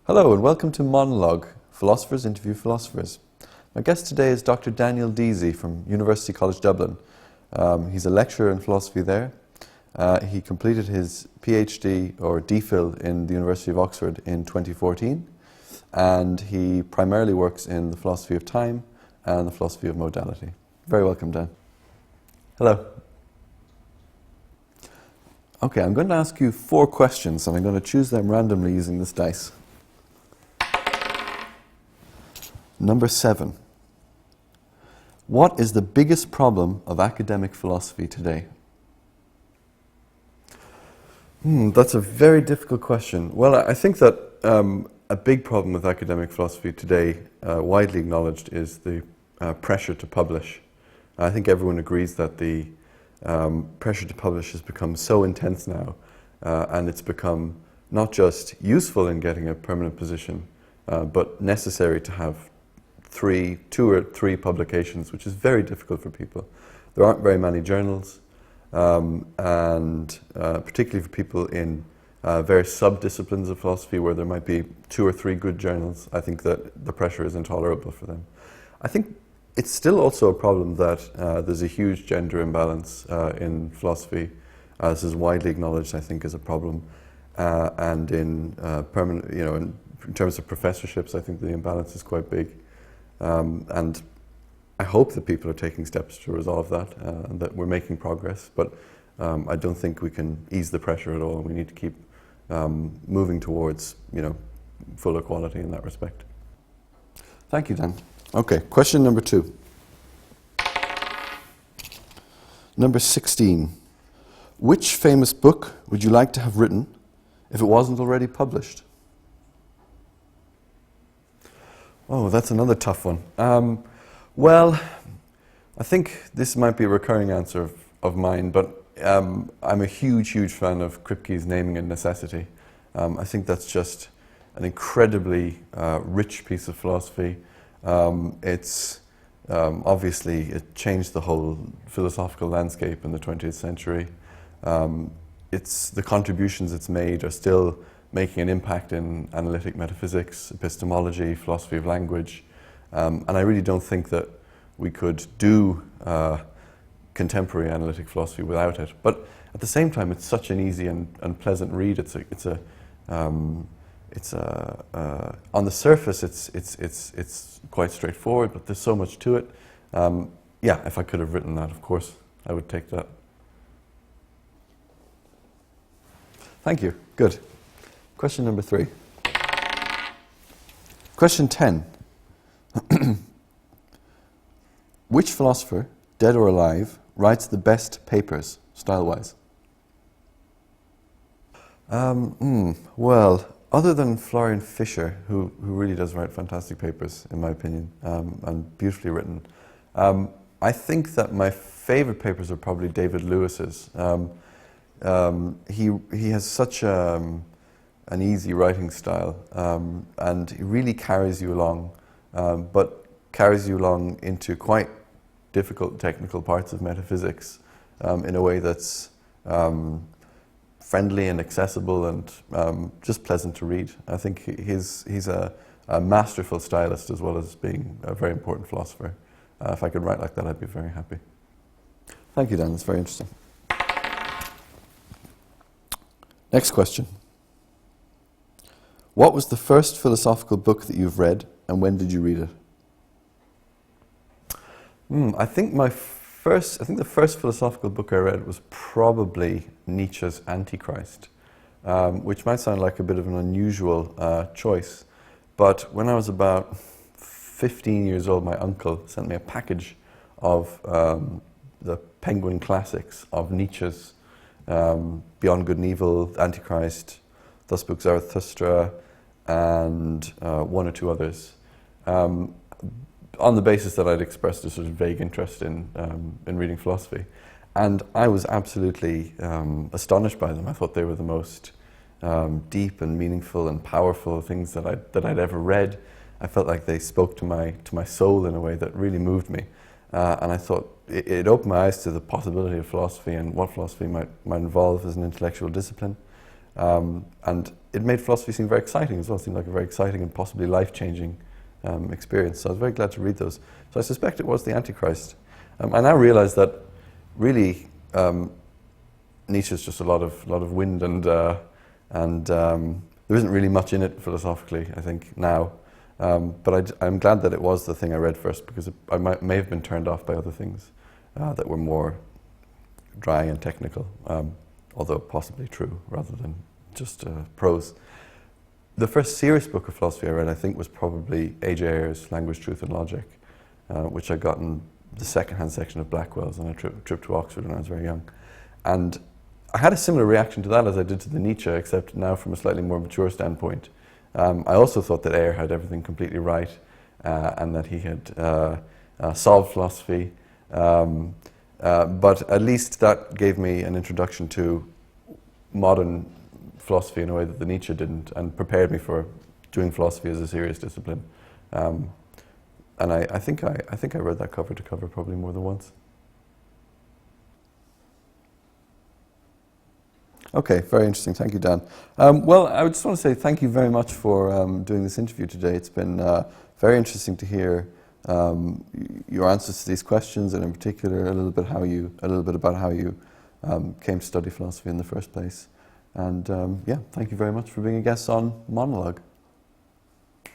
Hello and welcome to MonoLogue, Philosophers Interview Philosophers. My guest today is Dr. Daniel Deasy from University College Dublin. He's a lecturer in philosophy there. He completed his PhD or DPhil in the University of Oxford in 2014, and he primarily works in the philosophy of time and the philosophy of modality. Very welcome, Dan. Hello. Okay, I'm going to ask you 4 questions and I'm going to choose them randomly using this dice. Number 7. What is the biggest problem of academic philosophy today? That's a very difficult question. Well, I think that a big problem with academic philosophy today, widely acknowledged, is the pressure to publish. I think everyone agrees that the pressure to publish has become so intense now, and it's become not just useful in getting a permanent position, but necessary to have 2 or 3 publications, which is very difficult for people. There aren't very many journals, and particularly for people in various sub-disciplines of philosophy where there might be 2 or 3 good journals, I think that the pressure is intolerable for them. I think it's still also a problem that there's a huge gender imbalance in philosophy. This is widely acknowledged, I think, as a problem, and in permanent, in terms of professorships, I think the imbalance is quite big. And I hope that people are taking steps to resolve that, and that we're making progress, but I don't think we can ease the pressure at all. We need to keep moving towards, full equality in that respect. Thank you, Dan. Okay, question number 2. Number 16. Which famous book would you like to have written if it wasn't already published? Oh, that's another tough one. Well, I think this might be a recurring answer of mine, but I'm a huge fan of Kripke's Naming and Necessity. I think that's just an incredibly rich piece of philosophy. It's obviously, it changed the whole philosophical landscape in the 20th century. The contributions it's made are still making an impact in analytic metaphysics, epistemology, philosophy of language. And I really don't think that we could do contemporary analytic philosophy without it. But at the same time, it's such an easy and pleasant read. On the surface, it's quite straightforward, but there's so much to it. Yeah, if I could have written that, of course, I would take that. Thank you. Good. Question number 3. Question 10. Which philosopher, dead or alive, writes the best papers, style-wise? Well, other than Florian Fischer, who really does write fantastic papers, in my opinion, and beautifully written, I think that my favorite papers are probably David Lewis's. He has such an easy writing style, and he really carries you along, but carries you along into quite difficult technical parts of metaphysics in a way that's friendly and accessible and just pleasant to read. I think he's a masterful stylist as well as being a very important philosopher. If I could write like that, I'd be very happy. Thank you, Dan. That's very interesting. Next question. What was the first philosophical book that you've read, and when did you read it? I think the first philosophical book I read was probably Nietzsche's Antichrist, which might sound like a bit of an unusual choice, but when I was about 15 years old, my uncle sent me a package of the Penguin classics of Nietzsche's Beyond Good and Evil, Antichrist, Thus Spoke Zarathustra, and 1 or 2 others, on the basis that I'd expressed a sort of vague interest in reading philosophy. And I was absolutely astonished by them. I thought they were the most deep and meaningful and powerful things that I'd ever read. I felt like they spoke to my soul in a way that really moved me. And I thought it opened my eyes to the possibility of philosophy and what philosophy might involve as an intellectual discipline. And it made philosophy seem very exciting as well. It seemed like a very exciting and possibly life-changing experience. So I was very glad to read those. So I suspect it was the Antichrist. I now realize that really Nietzsche is just a lot of wind, and there isn't really much in it philosophically, I think, now. But I'm glad that it was the thing I read first, because I may have been turned off by other things that were more dry and technical, although possibly true rather than just prose. The first serious book of philosophy I read, I think, was probably A.J. Ayer's Language, Truth and Logic, which I got in the second-hand section of Blackwell's on a trip to Oxford when I was very young. And I had a similar reaction to that as I did to the Nietzsche, except now from a slightly more mature standpoint. I also thought that Ayer had everything completely right, and that he had solved philosophy. But at least that gave me an introduction to modern philosophy in a way that the Nietzsche didn't, and prepared me for doing philosophy as a serious discipline. And I think I read that cover to cover probably more than once. Okay, very interesting. Thank you, Dan. Well, I just want to say thank you very much for doing this interview today. It's been very interesting to hear your answers to these questions, and in particular a little bit about how you came to study philosophy in the first place. And yeah, thank you very much for being a guest on MonoLogue.